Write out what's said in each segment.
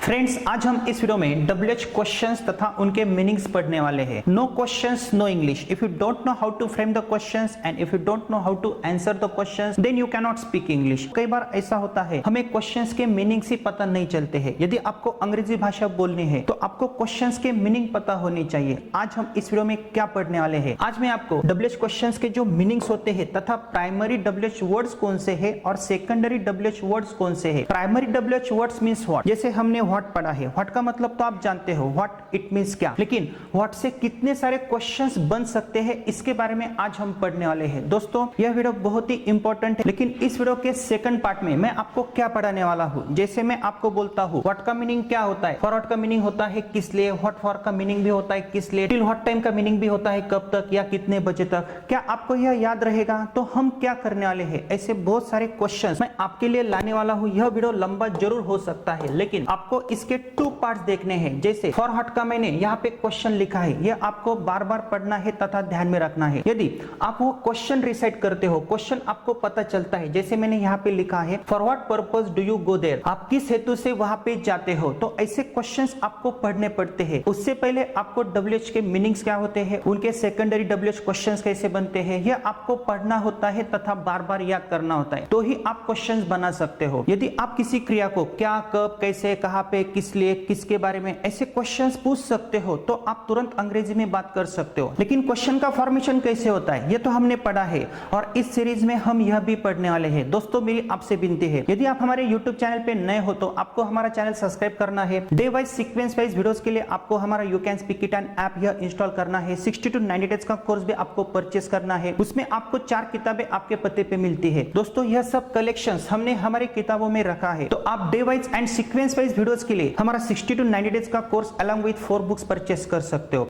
Friends, आज हम इस वीडियो में WH क्वेश्चंस तथा उनके मीनिंग्स पढ़ने वाले हैं। No questions no English. If you don't know how to frame the questions and if you don't know how to answer the questions then you can not speak English. कई बार ऐसा होता है हमें क्वेश्चंस के मीनिंग्स ही पता नहीं चलते हैं। यदि आपको अंग्रेजी भाषा बोलनी है तो आपको क्वेश्चंस के मीनिंग पता होनी चाहिए। आज हम इस वीडियो में क्या पढ़ने वाले हैं, आज मैं आपको WH क्वेश्चंस के जो मीनिंग्स होते हैं तथा प्राइमरी WH वर्ड्स कौन से हैं और सेकेंडरी WH वर्ड्स कौन से हैं। Primary WH words means what, जैसे हमने व्हाट पढ़ा है। व्हाट का मतलब तो आप जानते हो, व्हाट इट मींस क्या, लेकिन व्हाट से कितने सारे क्वेश्चंस बन सकते हैं इसके बारे में आज हम पढ़ने वाले हैं। दोस्तों, यह वीडियो बहुत ही इंपॉर्टेंट है, लेकिन इस वीडियो के सेकंड पार्ट में मैं आपको क्या पढ़ाने वाला हूं। जैसे मैं आपको बोलता हूं व्हाट का मीनिंग क्या होता है, फॉर व्हाट का मीनिंग होता है किस लिए, व्हाट फॉर का मीनिंग भी होता है किस लिए, टिल व्हाट टाइम का मीनिंग भी होता है कब तक या कितने बजे तक। क्या आपको यह याद रहेगा? तो हम क्या करने वाले हैं, ऐसे बहुत सारे क्वेश्चंस मैं आपके लिए लाने वाला हूं। यह वीडियो लंबा जरूर हो सकता है, लेकिन आपको इसके 2 पार्ट्स देखने हैं। जैसे फॉर व्हाट का मैंने यहाँ पे क्वेश्चन लिखा है, यह आपको बार बार पढ़ना है तथा ध्यान में रखना है। यदि आप वो क्वेश्चन रिसाइट करते हो, क्वेश्चन आपको पता चलता है, जैसे मैंने यहाँ पे लिखा है for what purpose do you go there, आप किस हेतु से वहां पे जाते हो, तो ऐसे क्वेश्चंस आपको पढ़ने पड़ते हैं। उससे पहले आपको WH के मीनिंग्स क्या होते हैं, उनके सेकेंडरी WH क्वेश्चंस कैसे बनते हैं, यह आपको पढ़ना होता है तथा बार बार याद करना होता है, तो ही आप क्वेश्चंस बना सकते हो। यदि आप किसी क्रिया को क्या, कब, कैसे, कहां पे, किस लिए, किसके बारे में ऐसे क्वेश्चंस पूछ सकते हो तो आप तुरंत अंग्रेजी में बात कर सकते हो। लेकिन क्वेश्चन का फॉर्मेशन कैसे होता है, ये तो हमने पढ़ा है और इस सीरीज में हम यह भी पढ़ने वाले हैं। दोस्तों, मेरी आपसे विनती है, यदि आप हमारे YouTube चैनल पे नए हो तो आपको हमारा चैनल सब्सक्राइब करना है। Day wise sequence wise videos के लिए आपको हमारा you can speak it and app यह इंस्टॉल करना है। 60 to 90 डेज का कोर्स भी आपको परचेस करना है, उसमें आपको 4 किताबें आपके पते पे मिलती है। दोस्तों, यह सब कलेक्शंस हमने हमारे किताबों में रखा है, तो आप day wise and sequence wise videos के लिए हमारा 60 to 90 डेज का course along with 4 books purchase कर सकते हो।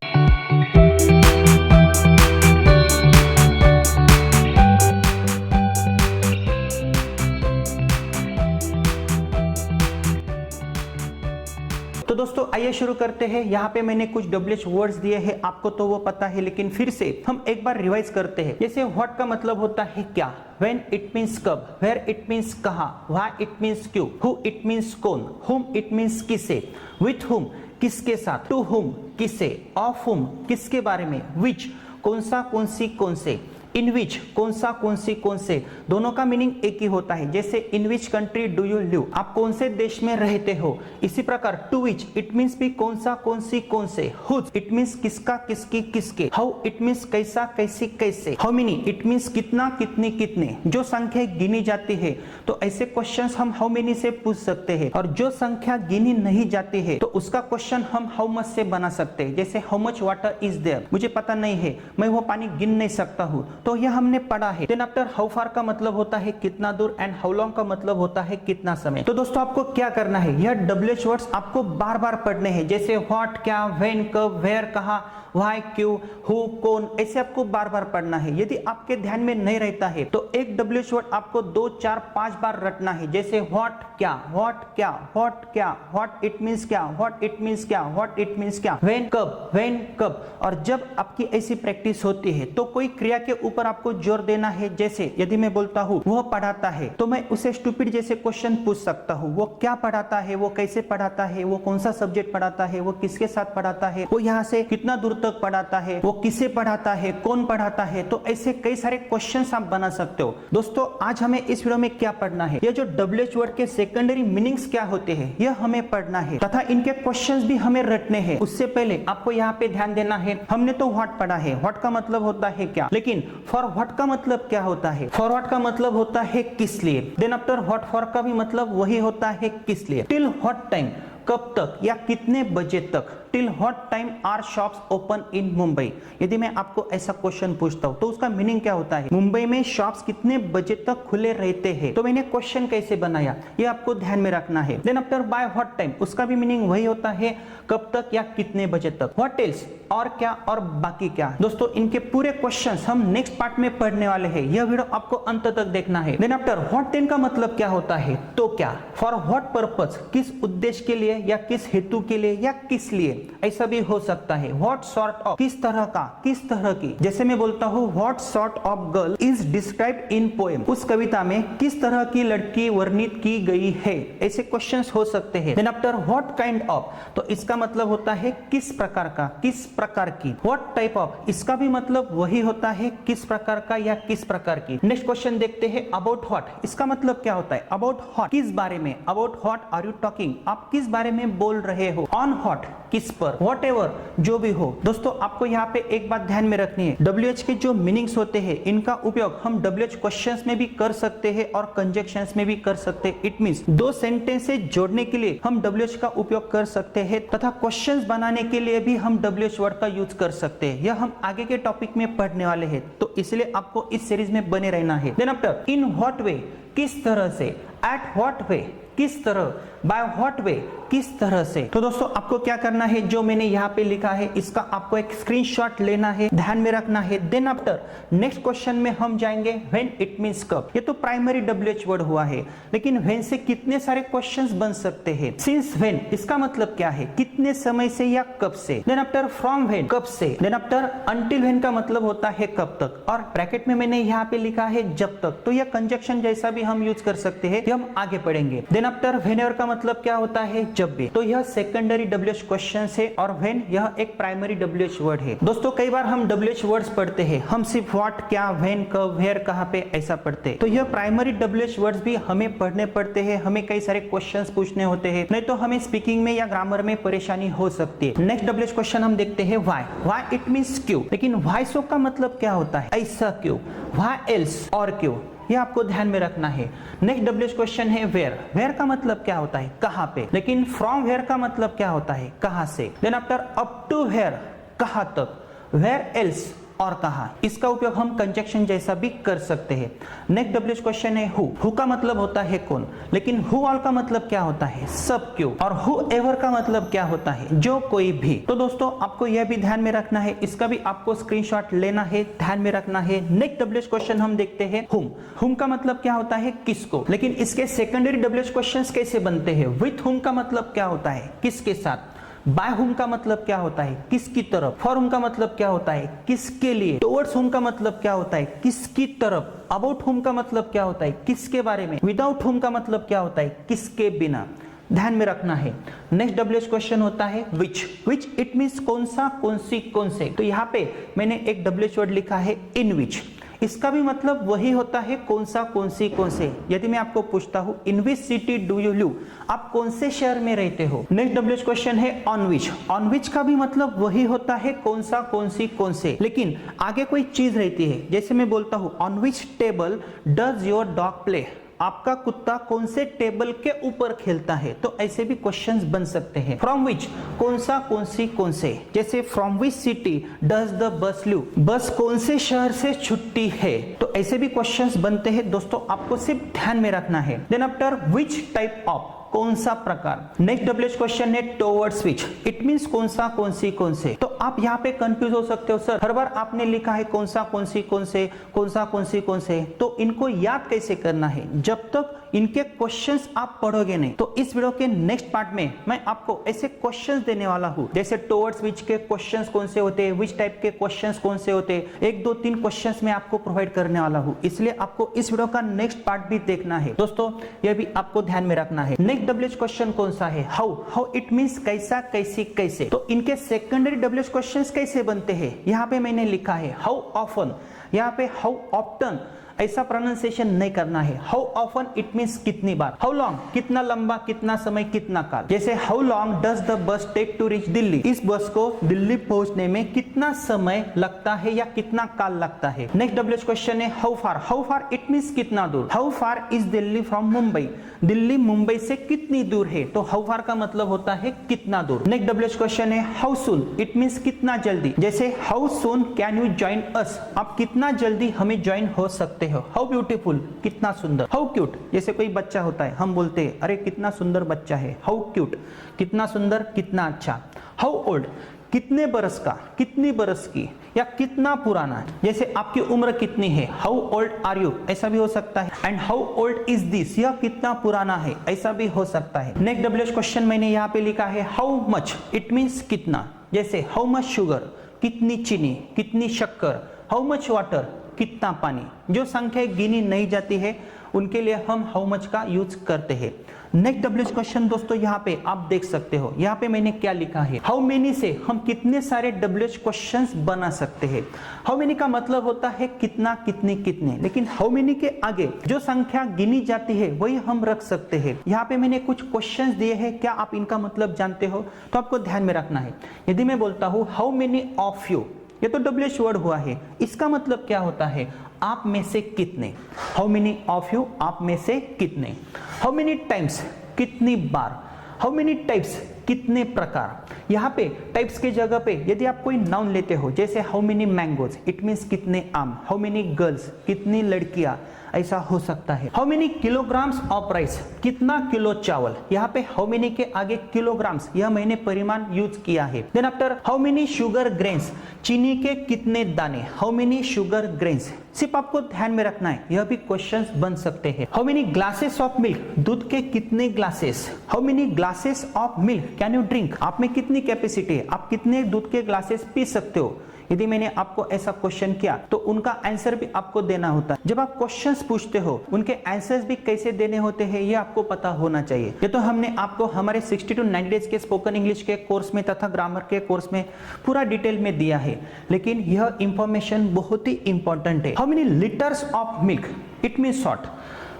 तो दोस्तों, आइए शुरू करते हैं। यहाँ पे मैंने कुछ WH वर्ड्स दिए हैं, आपको तो वो पता है, लेकिन फिर से हम एक बार रिवाइज करते हैं। जैसे व्हाट का मतलब होता है क्या, when it means कब, where it means कहाँ, why it means क्यों, who it means कौन, whom it means किसे, with whom किसके साथ, to whom किसे, of whom किसके बारे में, which कौन सा, कौन सी, कौन से, इन विच कौन सा, कौन सी, कौन से, दोनों का मीनिंग एक ही होता है। जैसे in which country do you live, आप कौन से देश में रहते हो। इसी प्रकार टू विच इट मीन्स भी कौन सा, कौन सी, कौन से, हुज इट मीन्स किसका, किसकी, किसके, हाउ इट मीन्स कैसा, कैसी, कैसे, हाउ मेनी इट मीन्स कितना, कितने, कितने, जो संख्या गिनी जाती है तो ऐसे क्वेश्चंस हम हाउ मेनी से पूछ सकते हैं, और जो संख्या गिनी नहीं जाती है तो उसका क्वेश्चन हम हाउ मच से बना सकते हैं। जैसे how much water is there, मुझे पता नहीं है, मैं वो पानी गिन नहीं सकता हूँ, तो यह हमने पढ़ा है। देन आफ्टर हाउ फार का मतलब होता है कितना दूर एंड हाउ लॉन्ग का मतलब होता है कितना समय। तो दोस्तों, आपको क्या करना है, यह WH वर्ड्स आपको बार बार पढ़ने हैं। जैसे व्हाट क्या, व्हेन कब, वेयर कहाँ, व्हाई क्यों, हु कौन, ऐसे आपको बार बार पढ़ना है। यदि आपके ध्यान में नहीं रहता है तो एक WH वर्ड आपको 2, 4, 5 बार रटना है। जैसे व्हाट क्या, व्हाट क्या, व्हाट क्या, व्हाट इट मीन्स क्या, व्हाट इट मीन्स क्या, व्हाट इट मीन्स क्या, व्हेन कब, व्हेन कब। और जब आपकी ऐसी प्रैक्टिस होती है तो कोई क्रिया के ऊपर आपको जोर देना है। जैसे यदि मैं बोलता हूँ वह पढ़ाता है, तो मैं उसे स्टूपिड जैसे क्वेश्चन पूछ सकता हूँ। वो क्या पढ़ाता है, वो कैसे पढ़ाता है, वो कौन सा सब्जेक्ट पढ़ाता है, वो किसके साथ पढ़ाता है, वो यहाँ से कितना दूर तक पढ़ाता है, वो किसे पढ़ाता है, कौन पढ़ाता है, तो ऐसे कई सारे क्वेश्चंस आप बना सकते हो। दोस्तों, आज हमें इस वीडियो में क्या पढ़ना है, ये जो WH वर्ड के सेकेंडरी मीनिंग्स क्या होते हैं यह हमें पढ़ना है तथा इनके क्वेश्चंस भी हमें रटने हैं। उससे पहले आपको यहाँ पे ध्यान देना है, हमने तो व्हाट पढ़ा है, व्हाट का मतलब होता है क्या, लेकिन फॉर व्हाट का मतलब क्या होता है, फॉर व्हाट का मतलब होता है किस लिए। देन आफ्टर व्हाट फॉर का भी मतलब वही होता है किस लिए। टिल व्हाट टाइम, कब तक या कितने बजे तक, till what time are shops open in Mumbai. यदि मैं आपको ऐसा क्वेश्चन पूछता हूं तो उसका मीनिंग क्या होता है, मुंबई में शॉप्स कितने बजे तक खुले रहते हैं, तो मैंने क्वेश्चन कैसे बनाया ये आपको ध्यान में रखना है। Then after by what time, उसका भी मीनिंग वही होता है कब तक या कितने बजे तक। व्हाट एल्स, और क्या और बाकी क्या। दोस्तों, इनके पूरे क्वेश्चंस हम नेक्स्ट पार्ट में पढ़ने वाले हैं, यह वीडियो आपको अंत तक देखना है। देन आफ्टर व्हाट देन का मतलब क्या होता है, तो क्या, फॉर व्हाट पर्पस किस उद्देश्य के लिए, या किस हेतु के लिए या किस लिए, ऐसा भी हो सकता है। व्हाट सॉर्ट ऑफ, किस तरह का, किस तरह की। जैसे मैं बोलता हूँ what sort of girl is described in poem, उस कविता में किस तरह की लड़की वर्णित की गई है, ऐसे क्वेश्चंस हो सकते हैं। Then after what kind of, तो इसका मतलब होता है किस प्रकार का, किस प्रकार की। व्हाट टाइप ऑफ, इसका भी मतलब वही होता है किस प्रकार का या किस प्रकार की। नेक्स्ट क्वेश्चन देखते हैं अबाउट व्हाट, इसका मतलब क्या होता है। अबाउट व्हाट, किस बारे में। About what are you talking, आप किस बारे में बोल रहे हो। ऑन व्हाट, किस पर। व्हाट एवर, जो भी हो। दोस्तों आपको यहाँ पे एक बात ध्यान में रखनी है, WH के जो मीनिंग्स होते हैं इनका उपयोग हम WH क्वेश्चंस में भी कर सकते हैं और कंजक्शंस में भी कर सकते हैं। इट मींस दो सेंटेंसेस जोड़ने के लिए हम WH का उपयोग कर सकते हैं तथा क्वेश्चंस बनाने के लिए भी हम WH वर्ड का यूज कर सकते हैं। यह हम आगे के टॉपिक में पढ़ने वाले हैं, तो इसलिए आपको इस सीरीज में बने रहना है। Then after in what way, किस तरह से। एट व्हाट वे, किस तरह। बाय व्हाट वे, किस तरह से। तो दोस्तों आपको क्या करना है, जो मैंने यहाँ पे लिखा है इसका आपको एक स्क्रीनशॉट लेना है, ध्यान में रखना है। देन आफ्टर नेक्स्ट क्वेश्चन में हम जाएंगे व्हेन इट मींस कब। ये तो प्राइमरी WH वर्ड हुआ है, लेकिन व्हेन से कितने सारे क्वेश्चंस बन सकते हैं। सिंस व्हेन, इसका मतलब क्या है, कितने समय से या कब से। देन आफ्टर फ्रॉम व्हेन, कब से। देन आफ्टर अंटिल व्हेन का मतलब होता है कब तक, और ब्रैकेट में मैंने यहाँ पे लिखा है जब तक, तो यह कंजक्शन जैसा भी हम यूज कर सकते हैं, ये हम आगे पढ़ेंगे। देन आफ्टर व्हेनेवर का मतलब क्या होता है, जब भी, तो यह सेकेंडरी WH क्वेश्चन है और व्हेन यह एक प्राइमरी WH वर्ड है। दोस्तों कई बार हम WH वर्ड्स पढ़ते हैं, हम सिर्फ व्हाट, क्या, व्हेन, कब, वेयर, कहाँ पे ऐसा पढ़ते हैं, तो यह प्राइमरी WH वर्ड्स भी हमें पढ़ने पड़ते हैं, हमें कई सारे क्वेश्चंस पूछने होते हैं, नहीं तो हमें स्पीकिंग में या ग्रामर में परेशानी हो सकती है। नेक्स्ट WH क्वेश्चन हम देखते हैं व्हाई। व्हाई इट मींस क्यों, लेकिन व्हाई सो का मतलब क्या होता है, ऐसा क्यों। व्हाई एल्स, और क्यों, ये आपको ध्यान में रखना है। नेक्स्ट WH क्वेश्चन है वेयर। वेयर का मतलब क्या होता है, कहां पे, लेकिन फ्रॉम वेयर का मतलब क्या होता है, कहां से। Then after up to where, कहां तक। वेयर एल्स, और कहा, इसका उपयोग हम कंजक्शन जैसा भी कर सकते हैं। नेक्स्ट WH क्वेश्चन है हु। हु का मतलब होता है कौन, लेकिन हु ऑल का मतलब क्या होता है, सब क्यों। और हु एवर का मतलब क्या होता है, जो कोई भी। तो दोस्तों आपको यह भी ध्यान में रखना है, इसका भी आपको स्क्रीनशॉट लेना है, ध्यान में रखना है। नेक्स्ट WH क्वेश्चन हम देखते हैं हुम। हुम का मतलब क्या होता है, किसको, लेकिन इसके सेकेंडरी WH क्वेश्चंस कैसे बनते हैं। विथ हुम का मतलब क्या होता है, किसके साथ। बाय हुम का मतलब क्या होता है, किसकी तरफ। फॉर हुम का मतलब क्या होता है, किसके लिए। टुवर्ड्स हुम का मतलब क्या होता है, किसकी तरफ। अबाउट हुम का मतलब क्या होता है, किसके बारे में। विदाउट हुम का मतलब क्या होता है, किसके बिना। ध्यान में रखना है। नेक्स्ट WH क्वेश्चन होता है विच। विच इट मींस कौन सा, कौन सी, कौन से। तो यहाँ पे मैंने एक WH वर्ड लिखा है इन विच, इसका भी मतलब वही होता है कौन सा, कौन सी, कौन से। यदि मैं आपको पूछता हूं in which city do you live, आप कौन से शहर में रहते हो। नेक्स्ट WH क्वेश्चन है ऑन विच। ऑन विच का भी मतलब वही होता है कौन सा, कौन सी, कौन से, लेकिन आगे कोई चीज रहती है। जैसे मैं बोलता हूं on which table does your dog play, आपका कुत्ता कौन से टेबल के ऊपर खेलता है, तो ऐसे भी क्वेश्चंस बन सकते हैं। फ्रॉम विच, कौन सा, कौन सी, कौन से। जैसे from which city does the बस लीव, बस कौन से शहर से छुट्टी है, तो ऐसे भी क्वेश्चंस बनते हैं। दोस्तों आपको सिर्फ ध्यान में रखना है। Then after which type of, कौन सा प्रकार। नेक्स्ट WH क्वेश्चन है टुवर्ड्स विच। इट मींस कौन सा, कौन सी, कौन से। तो आप यहाँ पे कंफ्यूज हो सकते हो, सर हर बार आपने लिखा है कौन सा, कौन सी, कौन से, कौन सा, कौन सी, कौन से, तो इनको याद कैसे करना है। जब तक इनके क्वेश्चंस आप पढ़ोगे नहीं, तो इस वीडियो के नेक्स्ट पार्ट में मैं आपको ऐसे क्वेश्चंस देने वाला हूं, जैसे टुवर्ड्स विच के क्वेश्चंस कौन से होते हैं, विच टाइप के क्वेश्चंस कौन से होते हैं, 1 2 3 क्वेश्चंस मैं आपको प्रोवाइड करने वाला हूं। इसलिए आपको इस वीडियो का नेक्स्ट पार्ट भी देखना है। दोस्तों यह भी आपको ध्यान में रखना है। नेक्स्ट WH क्वेश्चन कौन सा है, हाउ। हाउ इट मींस कैसा, कैसी, कैसे। तो इनके सेकेंडरी WH क्वेश्चंस कैसे बनते हैं, यहाँ पे मैंने लिखा है हाउ ऑफन, यहाँ पे हाउ ऑफ्टन, ऐसा प्रोनाउंसिएशन नहीं करना है। हाउ ऑफन इट मींस कितनी बार। हाउ लॉन्ग, कितना लंबा, कितना समय, कितना काल। जैसे how long does the bus take to reach Delhi, इस बस को दिल्ली पहुंचने में कितना समय लगता है या कितना काल लगता है। नेक्स्ट WH क्वेश्चन है how far. How far it means कितना दूर। How far is Delhi from Mumbai, Delhi Mumbai से कितनी दूर है, तो हाउ फार का मतलब होता है कितना दूर। नेक्स्ट WH क्वेश्चन है हाउ सून, इट मींस कितना जल्दी। जैसे how soon can you join us, आप कितना जल्दी हमें ज्वाइन हो सकते हो। हाउ ब्यूटीफुल, कितना सुंदर। हाउ क्यूट, जैसे कोई बच्चा होता है हम बोलते हैं अरे कितना सुंदर बच्चा है। हाउ क्यूट, कितना सुंदर, कितना अच्छा। हाउ ओल्ड, कितने बरस का, कितनी बरस की, या कितना पुराना है। जैसे आपकी उम्र कितनी है, हाउ ओल्ड आर यू, ऐसा भी हो सकता है। And how old is this, यह कितना पुराना है, ऐसा भी हो सकता है। नेक्स्ट डब्ल्यूएच क्वेश्चन मैंने यहाँ पे लिखा है हाउ मच, इट मीन्स कितना। जैसे हाउ मच शुगर, कितनी चीनी, कितनी शक्कर। हाउ मच वाटर, कितना पानी। जो संख्या गिनी नहीं जाती है उनके लिए हम हाउ मच का यूज करते हैं। नेक्स्ट डब्ल्यूएच क्वेश्चन दोस्तों यहाँ पे आप देख सकते हो, यहाँ पे मैंने क्या लिखा है, हाउ मेनी से हम कितने सारे डब्ल्यूएच क्वेश्चंस बना सकते हैं। हाउ मेनी का मतलब होता है कितना, कितनी, कितने, लेकिन हाउ मेनी के आगे जो संख्या गिनी जाती है वही हम रख सकते हैं। यहाँ पे मैंने कुछ क्वेश्चंस दिए हैं, क्या आप इनका मतलब जानते हो? तो आपको ध्यान में रखना है। यदि मैं बोलता हूँ हाउ मेनी ऑफ यू, ये तो डब्ल्यूएच वर्ड हुआ है, इसका मतलब क्या होता है, आप में से कितने। हाउ मेनी ऑफ यू, आप में से कितने। हाउ मेनी टाइम्स, कितनी बार। हाउ मेनी टाइप्स, कितने प्रकार। यहाँ पे टाइप्स के जगह पे यदि आप कोई नाउन लेते हो, जैसे how many mangoes, it means कितने आम। हाउ मेनी गर्ल्स, कितनी लड़कियां, ऐसा हो सकता है। How many kilograms of rice, कितना किलो चावल। यहाँ पे हाउ मेनी के आगे किलोग्राम्स, यह मैंने परिमाण यूज किया है। Then after how many sugar grains, चीनी के कितने दाने। हाउ मेनी शुगर ग्रेन्स, सिर्फ आपको ध्यान में रखना है, यह भी क्वेश्चंस बन सकते हैं। How many glasses of milk, दूध के कितने glasses. How many glasses of milk can you drink, आप में कितनी कैपेसिटी है, आप कितने दूध के ग्लासेस पी सकते हो। यदि मैंने आपको ऐसा क्वेश्चन किया तो उनका आंसर भी आपको देना होता है। जब आप क्वेश्चंस पूछते हो उनके आंसर्स भी कैसे देने होते हैं ये आपको पता होना चाहिए। ये तो हमने आपको हमारे 60 to 90 डेज के स्पोकन इंग्लिश के कोर्स में तथा ग्रामर के कोर्स में पूरा डिटेल में दिया है, लेकिन यह इंफॉर्मेशन बहुत ही इंपॉर्टेंट है। How many litres of milk, it mean short,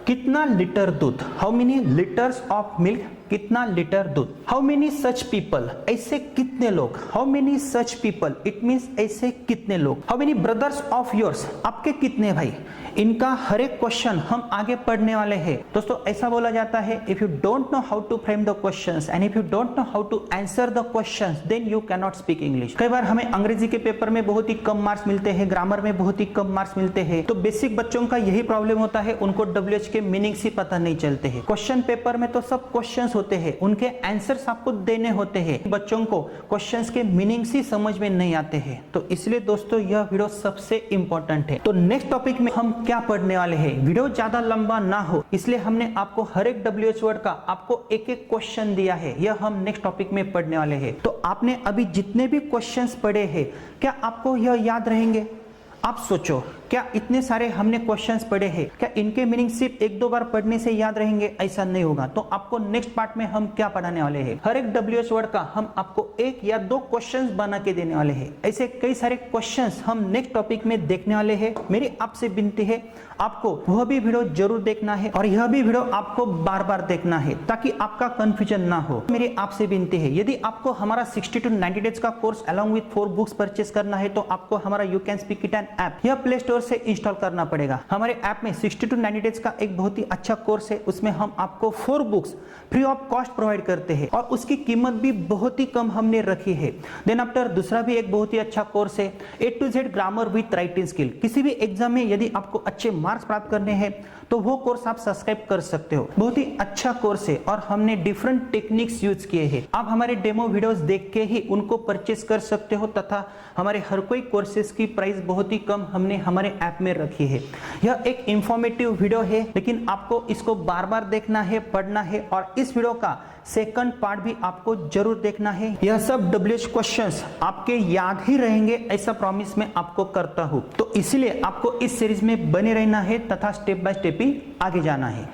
कितना लीटर दूध। How many litres of milk, कितना लीटर दूध। हाउ मेनी सच पीपल, ऐसे कितने लोग। How many such people, it means ऐसे कितने लोग। How many brothers of yours, आपके कितने भाई। इनका हर एक क्वेश्चन हम आगे पढ़ने वाले हैं। दोस्तों ऐसा बोला जाता है, if you don't know how to frame the questions and if you don't know how to answer the questions then you can not speak English. कई बार हमें अंग्रेजी के पेपर में बहुत ही कम मार्क्स मिलते हैं, ग्रामर में बहुत ही कम मार्क्स मिलते हैं, तो बेसिक बच्चों का यही प्रॉब्लम होता है, उनको डब्ल्यूएच के मीनिंग्स ही पता नहीं चलते हैं। क्वेश्चन पेपर में तो सब क्वेश्चंस होते हैं, उनके आंसर्स आपको देने होते हैं, बच्चों को क्वेश्चंस के मीनिंग्स ही समझ में नहीं आते हैं। तो इसलिए दोस्तों यह वीडियो सबसे इंपॉर्टेंट है। तो नेक्स्ट टॉपिक में हम क्या पढ़ने वाले हैं, वीडियो ज्यादा लंबा ना हो इसलिए हमने आपको हर एक डब्ल्यूएच वर्ड का आपको एक एक क्वेश्चन दिया है, यह हम नेक्स्ट टॉपिक में पढ़ने वाले हैं। तो आपने अभी जितने भी क्वेश्चंस पढ़े हैं क्या आपको यह याद रहेंगे? आप सोचो, क्या इतने सारे हमने क्वेश्चंस पढ़े हैं, क्या इनके मीनिंग सिर्फ एक दो बार पढ़ने से याद रहेंगे? ऐसा नहीं होगा। तो आपको नेक्स्ट पार्ट में हम क्या पढ़ाने वाले हैं, हर एक डब्ल्यूएच वर्ड का हम आपको एक या दो क्वेश्चंस बना के देने वाले हैं। ऐसे कई सारे क्वेश्चंस हम नेक्स्ट टॉपिक में देखने वाले हैं। मेरी आपसे विनती है, आपको वह भी वीडियो जरूर देखना है और यह भी वीडियो आपको बार बार देखना है ताकि आपका कंफ्यूजन ना हो। मेरी आपसे विनती है, यदि आपको हमारा 60 to 90 डेज का course along with 4 books purchase करना है तो आपको हमारा you can speak it an app या प्ले स्टोर से इंस्टॉल करना पड़ेगा। हमारे ऐप में 60 to 90 डेज का एक बहुत ही अच्छा कोर्स है, उसमें हम आपको 4 books free of cost provide करते हैं और उसकी कीमत भी बहुत ही कम हमने रखी है। देन आफ्टर दूसरा भी एक बहुत ही अच्छा कोर्स है, A to Z grammar with writing skill. किसी भी एग्जाम में यदि आपको अच्छे मार्क्स प्राप्त करने हैं तो वो कोर्स आप सब्सक्राइब कर सकते हो। बहुत ही अच्छा कोर्स है और हमने डिफरेंट टेक्निक्स यूज किए हैं। आप हमारे डेमो वीडियोस देख के ही उनको परचेस कर सकते हो तथा हमारे हर कोई कोर्सेज की प्राइस बहुत ही कम हमने हमारे ऐप में रखी है। यह एक इंफॉर्मेटिव वीडियो है, लेकिन आपको इसको बार बार देखना है, पढ़ना है और इस वीडियो का सेकंड पार्ट भी आपको जरूर देखना है। यह सब डब्ल्यूएच क्वेश्चंस आपके याद ही रहेंगे ऐसा प्रॉमिस मैं आपको करता हूं। तो इसलिए आपको इस सीरीज में बने रहना है तथा स्टेप बाय स्टेप ही आगे जाना है।